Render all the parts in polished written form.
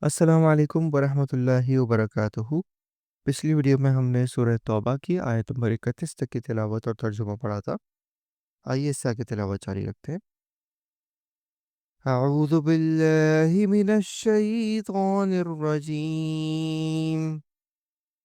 السلام علیکم ورحمۃ اللہ وبرکاتہ۔ پچھلی ویڈیو میں ہم نے سورہ توبہ کی آیت نمبر 31 تک کی تلاوت اور ترجمہ پڑھا تھا۔ آئیے اس سے آگے تلاوت جاری رکھتے ہیں۔ اعوذ باللہ من الشیطان الرجیم،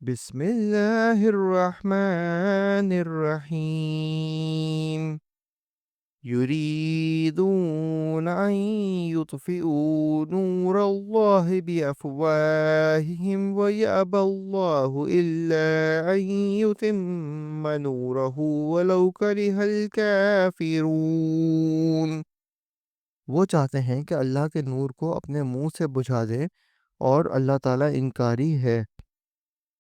بسم اللہ الرحمن الرحیم۔ يريدون أن يطفئوا نور الله بأفواههم ويأبى الله إلا أن يتم نوره ولو كره الكافرون۔ وہ چاہتے ہیں کہ اللہ کے نور کو اپنے منہ سے بجھا دیں، اور اللہ تعالیٰ انکاری ہے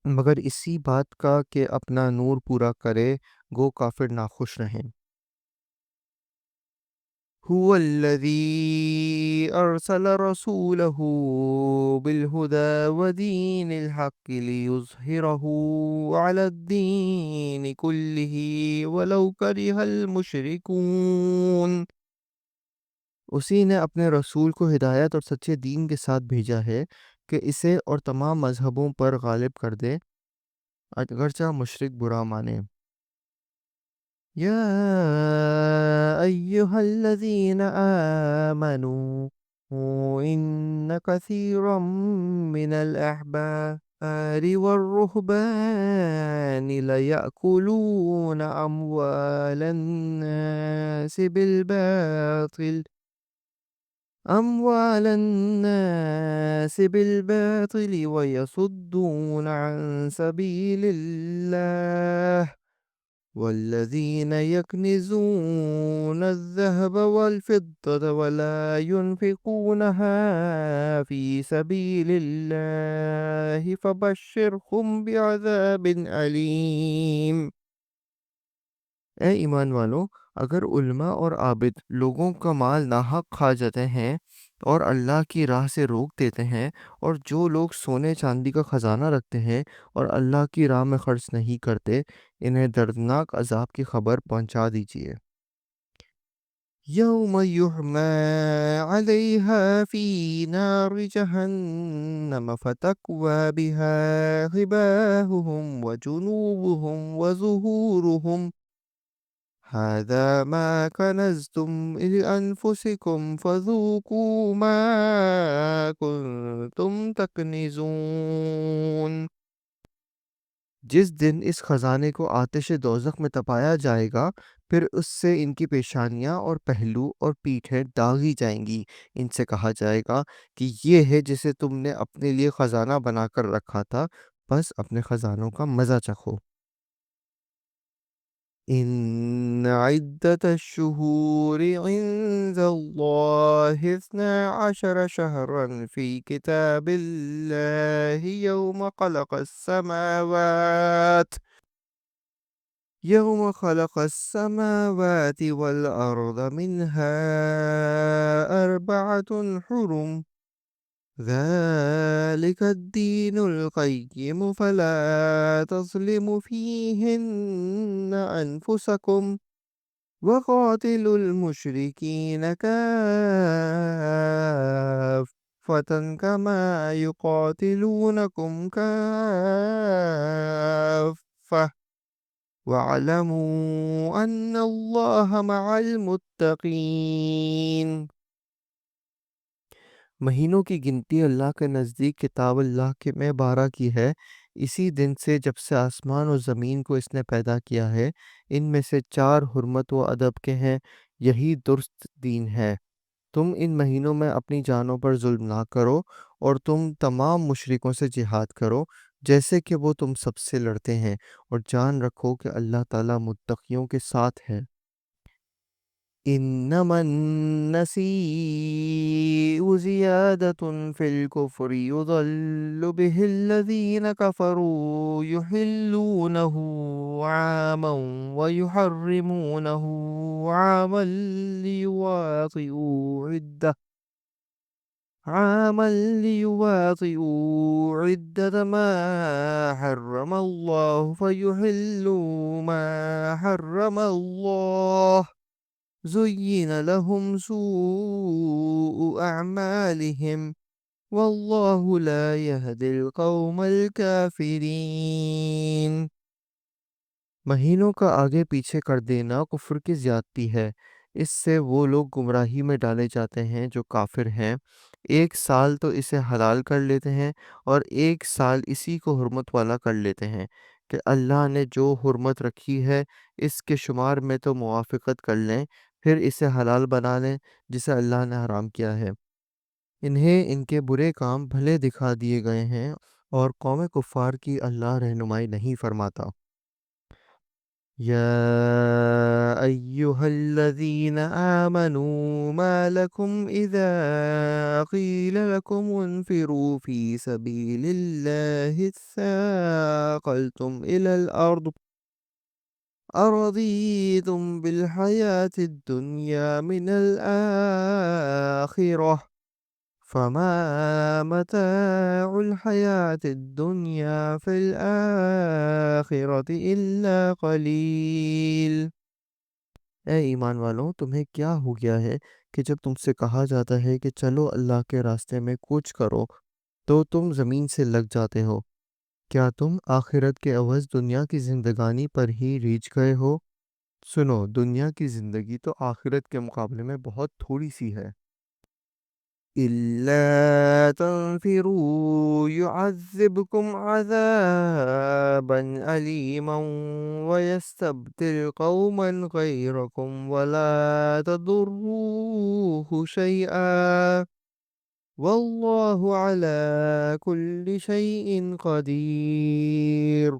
مگر اسی بات کا کہ اپنا نور پورا کرے، گو کافر ناخوش رہیں۔ هو الذي أرسل رسوله بالهدى ودين الحق ليظهره على الدين كله ولو كره المشركون۔ اسی نے اپنے رسول کو ہدایت اور سچے دین کے ساتھ بھیجا ہے کہ اسے اور تمام مذہبوں پر غالب کر دے، اگرچہ مشرک برا مانے۔ يا أيها الذين آمنوا إن كثيرا من الأحبار والرهبان ليأكلون أموال الناس بالباطل ويصدون عن سبيل الله، والذين يكنزون الذهب والفضة ولا ينفقونها في سبيل الله فبشرهم بعذاب أليم۔ اے ایمان والو، اگر علماء اور عابد لوگوں کا مال ناحق کھا جاتے ہیں اور اللہ کی راہ سے روک دیتے ہیں، اور جو لوگ سونے چاندی کا خزانہ رکھتے ہیں اور اللہ کی راہ میں خرچ نہیں کرتے، انہیں دردناک عذاب کی خبر پہنچا دیجیے۔ یوم یحمى علیہا فی نار جہنم فتکوی بہا جباہہم وجنوبہم وظہورہم هذا ما كنزتم لأنفسكم فذوقوا ما كنتم تكنزون۔ جس دن اس خزانے کو آتش دوزخ میں تپایا جائے گا، پھر اس سے ان کی پیشانیاں اور پہلو اور پیٹھیں داغی جائیں گی۔ ان سے کہا جائے گا کہ یہ ہے جسے تم نے اپنے لیے خزانہ بنا کر رکھا تھا، بس اپنے خزانوں کا مزہ چکھو۔ إن عدة الشهور عند الله 12 شهرا في كتاب الله يوم خلق السماوات والأرض منها 4 حرم، ذلك الدين القيم فلا تظلموا فيهن أنفسكم وقاتلوا المشركين كافة كما يقاتلونكم كافة واعلموا أن الله مع المتقين۔ مہینوں کی گنتی اللہ کے نزدیک کتاب اللہ میں 12 کی ہے، اسی دن سے جب سے آسمان اور زمین کو اس نے پیدا کیا ہے۔ ان میں سے 4 حرمت و ادب کے ہیں، یہی درست دین ہے۔ تم ان مہینوں میں اپنی جانوں پر ظلم نہ کرو، اور تم تمام مشرکوں سے جہاد کرو جیسے کہ وہ تم سب سے لڑتے ہیں، اور جان رکھو کہ اللہ تعالیٰ متقیوں کے ساتھ ہے۔ إنما النسيء زيادة في الكفر يضل به الذين كفروا يحلونه عاما ويحرمونه عاما ليواطئوا عدة ما حرم الله فيحلوا ما حرم الله، زين لهم سوء أعمالهم واللہ لا يهدي القوم الكافرین۔ مہینوں کا آگے پیچھے کر دینا کفر کی زیادتی ہے۔ اس سے وہ لوگ گمراہی میں ڈالے جاتے ہیں جو کافر ہیں۔ ایک سال تو اسے حلال کر لیتے ہیں اور ایک سال اسی کو حرمت والا کر لیتے ہیں کہ اللہ نے جو حرمت رکھی ہے اس کے شمار میں تو موافقت کر لیں، پھر اسے حلال بنا لیں جسے اللہ نے حرام کیا ہے۔ انہیں ان کے برے کام بھلے دکھا دیے گئے ہیں اور قوم کفار کی اللہ رہنمائی نہیں فرماتا۔ يا أيها الذين آمنوا ما لكم إذا قيل لكم انفروا في سبيل الله اثاقلتم إلى الأرض أرضيتم بالحياة الدنيا من الآخرة فما متاع الحياة الدنيا في الآخرة إلا قلیل۔ اے ایمان والوں، تمہیں کیا ہو گیا ہے کہ جب تم سے کہا جاتا ہے کہ چلو اللہ کے راستے میں کوچ کرو تو تم زمین سے لگ جاتے ہو؟ کیا تم آخرت کے عوض دنیا کی زندگانی پر ہی ریچھ گئے ہو؟ سنو، دنیا کی زندگی تو آخرت کے مقابلے میں بہت تھوڑی سی ہے۔ إِلَّا تَنْفِرُوا يُعَذِّبْكُمْ عَذَابًا أَلِيمًا وَيَسْتَبْدِلْ قَوْمًا غَيْرَكُمْ وَلَا تَضُرُّوهُ شَيْئًا وَاللَّهُ عَلَى كُلِّ شَيْءٍ قَدِيرٌ۔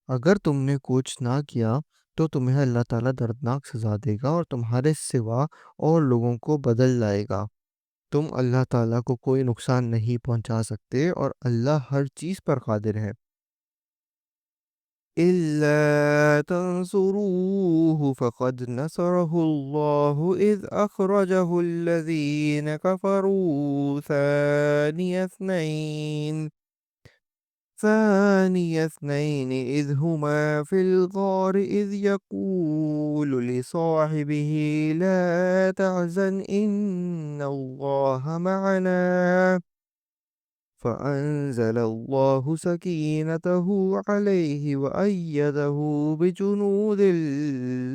اگر تم نے کوچ نہ کیا تو تمہیں اللہ تعالیٰ دردناک سزا دے گا اور تمہارے سوا اور لوگوں کو بدل لائے گا۔ تم اللہ تعالیٰ کو کوئی نقصان نہیں پہنچا سکتے اور اللہ ہر چیز پر قادر ہے۔ إِلَّا تَنْصُرُوهُ فَقَدْ نَصَرَهُ اللَّهُ إِذْ أَخْرَجَهُ الَّذِينَ كَفَرُوا ثاني اثنين إذ هما في الغار إذ يقول لصاحبه لا تحزن إن الله معنا فأنزل الله سكينته عليه وأيده بجنود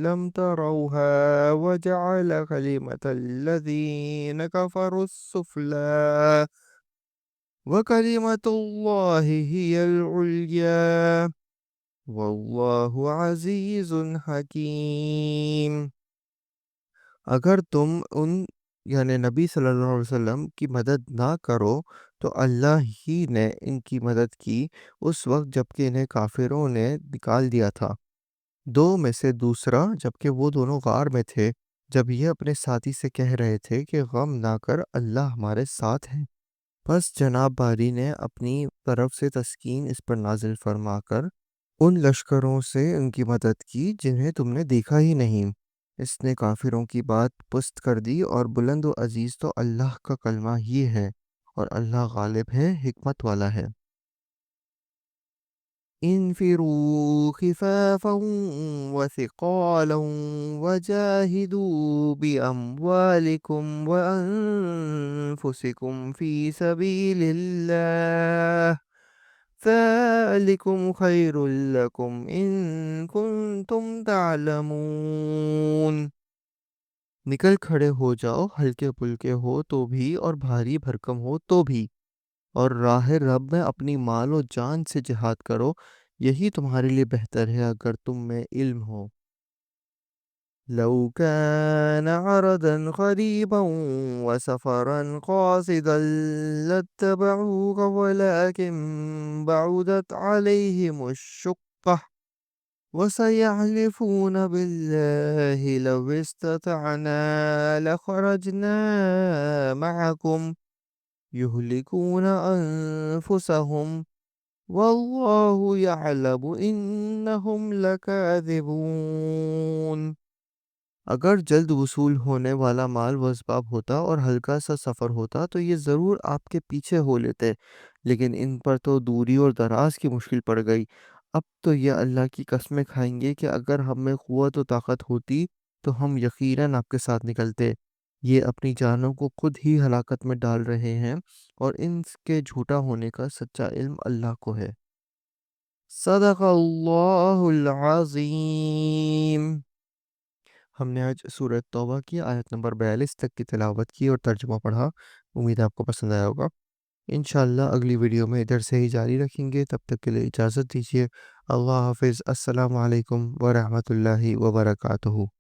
لم تروها وجعل كلمة الذين كفروا السفلى وَكَلِمَةُ اللَّهِ هِيَ الْعُلْيَا وَاللَّهُ عَزِيزٌ حَكِيمٌ۔ اگر تم یعنی نبی صلی اللہ علیہ وسلم کی مدد نہ کرو تو اللہ ہی نے ان کی مدد کی اس وقت جبکہ انہیں کافروں نے نکال دیا تھا، دو میں سے دوسرا جبکہ وہ دونوں غار میں تھے، جب یہ اپنے ساتھی سے کہہ رہے تھے کہ غم نہ کر، اللہ ہمارے ساتھ ہے۔ پس جناب باری نے اپنی طرف سے تسکین اس پر نازل فرما کر ان لشکروں سے ان کی مدد کی جنہیں تم نے دیکھا ہی نہیں۔ اس نے کافروں کی بات پست کر دی اور بلند و عزیز تو اللہ کا کلمہ ہی ہے اور اللہ غالب ہے، حکمت والا ہے۔ انفروا خفافا وثقالا وجاهدوا بأموالكم وأنفسكم في سبيل الله ذلكم خير لكم إن كنتم تعلمون۔ نکل کھڑے ہو جاؤ، ہلکے پھلکے ہو تو بھی اور بھاری بھرکم ہو تو بھی، اور راہ رب میں اپنی مال و جان سے جہاد کرو، یہی تمہارے لیے بہتر ہے اگر تم میں علم ہو۔ لو كان عرضا قريبا وسفرا قاصدا لاتبعوك ولكن بعدت عليهم الشقة وسيحلفون بالله لو استطعنا لخرجنا معكم يهلكون أنفسهم والله يعلم إنهم لكاذبون۔ اگر جلد وصول ہونے والا مال و اسباب ہوتا اور ہلکا سا سفر ہوتا تو یہ ضرور آپ کے پیچھے ہو لیتے، لیکن ان پر تو دوری اور دراز کی مشکل پڑ گئی۔ اب تو یہ اللہ کی قسمیں کھائیں گے کہ اگر ہم میں قوت و طاقت ہوتی تو ہم یقیناً آپ کے ساتھ نکلتے۔ یہ اپنی جانوں کو خود ہی ہلاکت میں ڈال رہے ہیں، اور ان کے جھوٹا ہونے کا سچا علم اللہ کو ہے۔ صدق اللہ العظیم۔ ہم نے آج سورہ توبہ کی آیت نمبر 42 تک کی تلاوت کی اور ترجمہ پڑھا۔ امید ہے آپ کو پسند آیا ہوگا۔ انشاءاللہ اگلی ویڈیو میں ادھر سے ہی جاری رکھیں گے، تب تک کے لیے اجازت دیجیے۔ اللہ حافظ۔ السلام علیکم ورحمۃ اللہ وبرکاتہ۔